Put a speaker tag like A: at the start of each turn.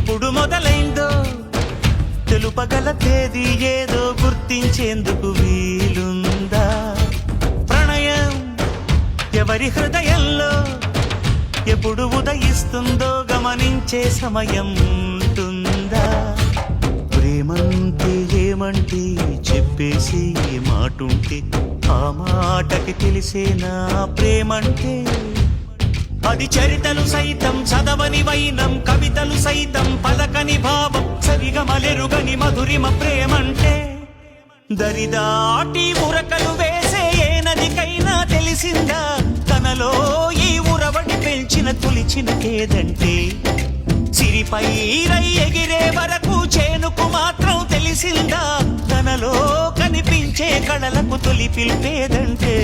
A: ఎప్పుడు మొదలైందో తెలుపగల తేదీ ఏదో గుర్తించేందుకు వీలుందా? ప్రణయం ఎవరి హృదయంలో ఎప్పుడు ఉదయిస్తుందో గమనించే సమయం ఉంటుందా? ప్రేమంటే ఏమంటే చెప్పేసి మాటుంటే ఆ మాటకి తెలిసేనా ప్రేమంటే? అది చరితలు సైతం చదవని వైనం, కవితలు సైతం పలకని భావం, సరిగమలెరుగని మధురిమ ప్రేమంటే. దరిదాటి ఉరకలు వేసే ఏ నదికైనా తెలిసిందా తనలో ఈ ఉరవడి పెంచిన తొలిచిన కేదంటే? సిరిపై రై ఎగిరే వరకు చేనుకు మాత్రం తెలిసిందా తనలో కనిపించే కళలకు తొలి పిలిపేదంటే?